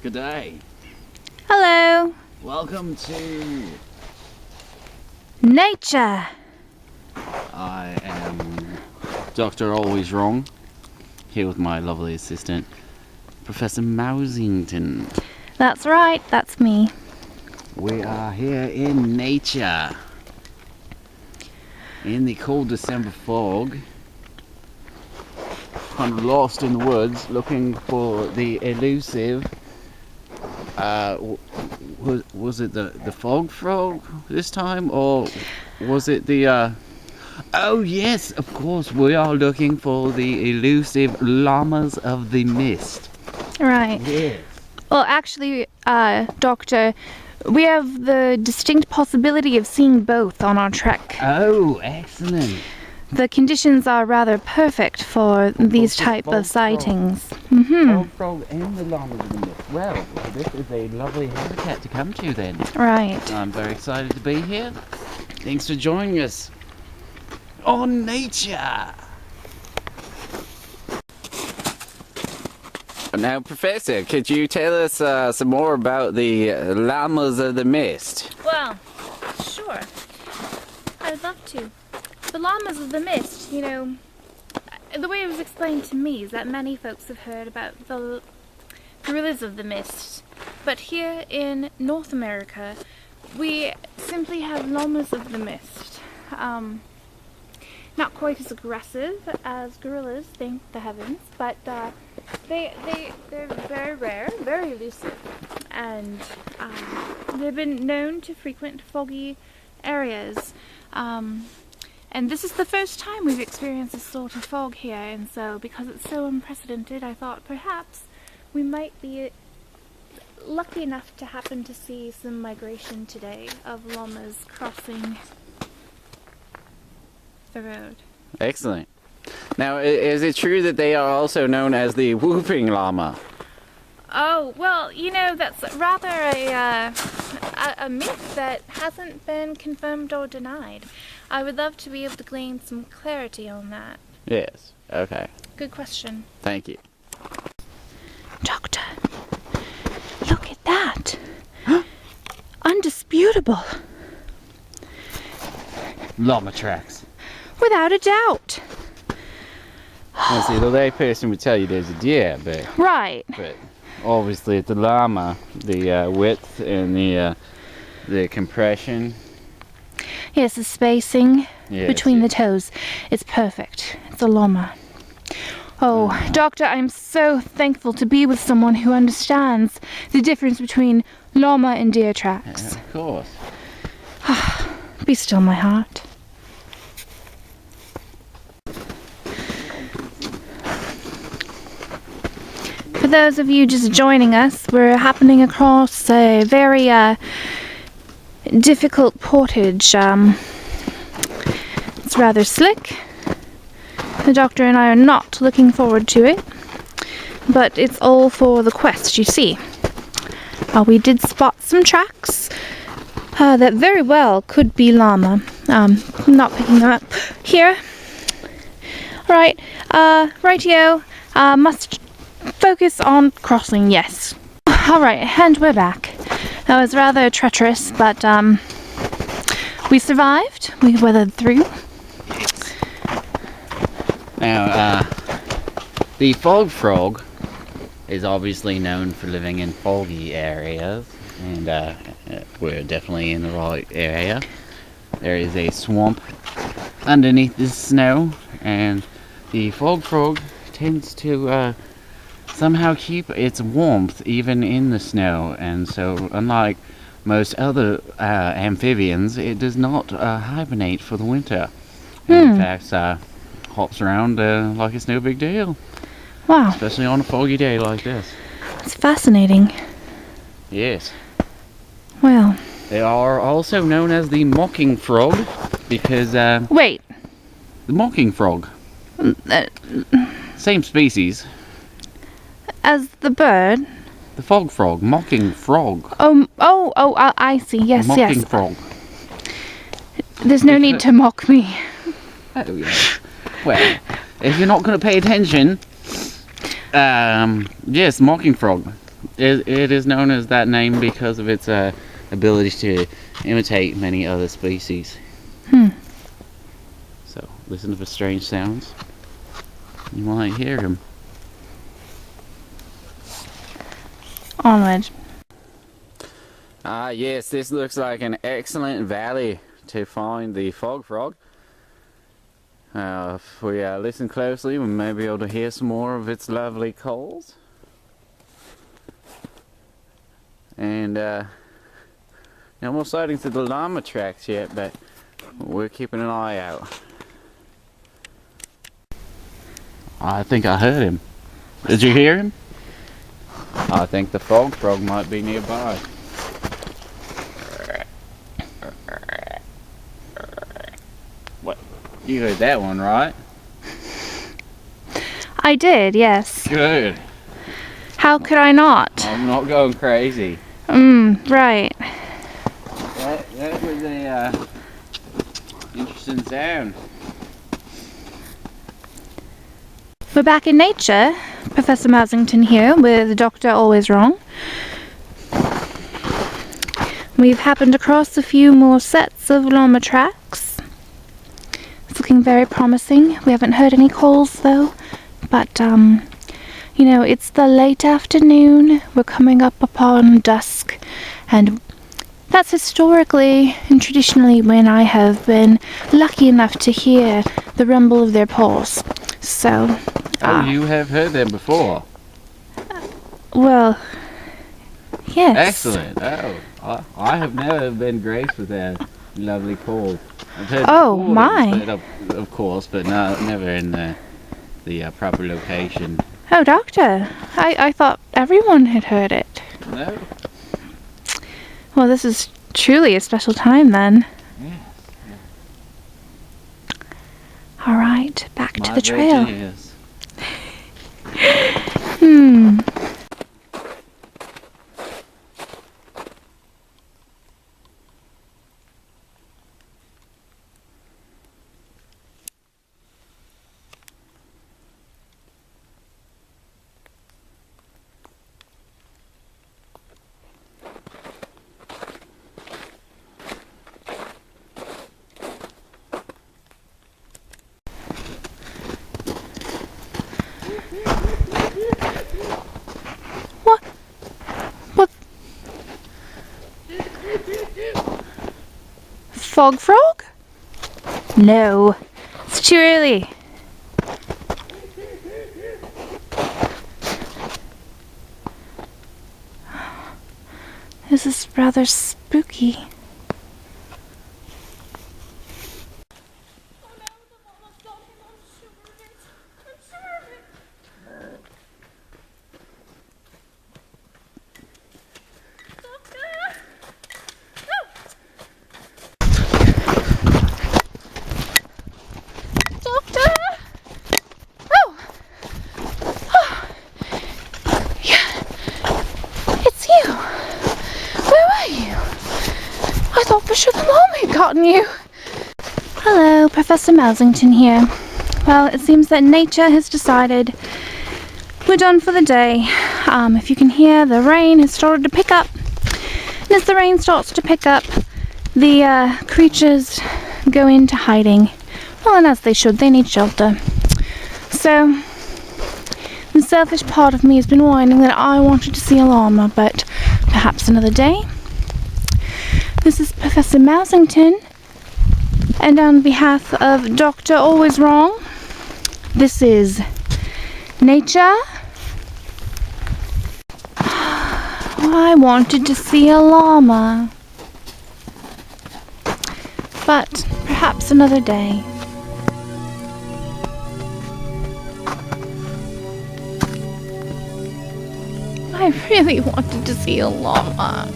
Good day. Hello. Welcome to... Nature. I am Dr. Always Wrong, here with my lovely assistant, Professor Mausington. That's right, that's me. We are here in nature, in the cold December fog, kind of lost in the woods, looking for the elusive, was it the fog frog this time, or was it the, oh yes, of course, we are looking for the elusive llamas of the mist. Right. Yes. Well, actually, Doctor, we have the distinct possibility of seeing both on our trek. Oh, excellent. The conditions are rather perfect for these type of sightings. Fog frog and the llamas of the mist. Well, this is a lovely habitat to come to then. Right. I'm very excited to be here. Thanks for joining us on nature. Now, Professor, could you tell us some more about the llamas of the mist? Well, sure. I'd love to. The llamas of the mist, you know, the way it was explained to me is that many folks have heard about the gorillas of the mist. But here in North America, we simply have llamas of the mist. Not quite as aggressive as gorillas, thank the heavens, but they're very rare, very elusive, and they've been known to frequent foggy areas. And this is the first time we've experienced this sort of fog here, and so because it's so unprecedented, I thought perhaps we might be lucky enough to happen to see some migration today of llamas crossing the road. Excellent. Now, is it true that they are also known as the whooping llama? Oh, well, you know, that's rather a myth that hasn't been confirmed or denied. I would love to be able to glean some clarity on that. Yes. Okay. Good question. Thank you. Doctor, look at that. Undisputable. Llama tracks. Without a doubt. Now, see, the lay person would tell you there's a deer, but Right. obviously it's the llama, the width and the compression. Yes, the spacing Yes, between the yes. toes. It's perfect. It's a llama. Oh, Doctor, I'm so thankful to be with someone who understands the difference between llama and deer tracks. Of course. Be still, my heart. For those of you just joining us, we're happening across a very difficult portage. It's rather slick. The Doctor and I are not looking forward to it, but it's all for the quest, you see. We did spot some tracks that very well could be llama. Not picking them up here. Right, rightio. Must focus on crossing, yes. Alright, and we're back. That was rather treacherous, but we survived. We weathered through. Now, the fog frog is obviously known for living in foggy areas, and we're definitely in the right area. There is a swamp underneath the snow, and the fog frog tends to somehow keep its warmth even in the snow, and so unlike most other amphibians, it does not hibernate for the winter. In fact, hops around like it's no big deal. Wow, Especially on a foggy day like this. it's fascinating. Yes. Well, They are also known as the mocking frog because wait. the mocking frog, same species. As the bird? The fog frog, mocking frog. I see. Yes, Mocking yes. frog. There's no need to mock me. Oh yeah. Well, if you're not going to pay attention, yes, mocking frog. It is known as that name because of its ability to imitate many other species. So listen to the strange sounds. You might hear them. Onward. Ah, yes, this looks like an excellent valley to find the fog frog. If we listen closely, we may be able to hear some more of its lovely calls. And no more sightings of the llama tracks yet, but we're keeping an eye out. I think I heard him. Did you hear him? I think the fog frog might be nearby. What? You heard that one, right? I did, yes. Good. How could I not? I'm not going crazy. Right. That was a interesting sound. We're back in nature. Professor Mausington here with Doctor Always Wrong. We've happened across a few more sets of llama tracks. It's looking very promising. We haven't heard any calls though, but you know, it's the late afternoon. We're coming up upon dusk, and that's historically and traditionally when I have been lucky enough to hear the rumble of their paws. So, you have heard them before. well, yes. Excellent. Oh, I have never been graced with their lovely calls. I've heard Oh, recordings, my. but of course, but never in the proper location. Oh, Doctor, I thought everyone had heard it. No. Well, this is truly a special time then. Yes. All right, back to My the trail. virgin is. What? What? Fog frog? No, it's too early. This is rather spooky. Doctor! Oh! Yeah. It's you. Where were you? I thought for sure the mom had gotten you. Hello, Professor Mausington here. Well, it seems that nature has decided we're done for the day. If you can hear, the rain has started to pick up. And as the rain starts to pick up, the creatures go into hiding. Well, and as they should, they need shelter. So, the selfish part of me has been whining that I wanted to see a llama, but perhaps another day. This is Professor Mausington, and on behalf of Doctor Always Wrong, this is nature. I wanted to see a llama, but perhaps another day. I really wanted to see a llama.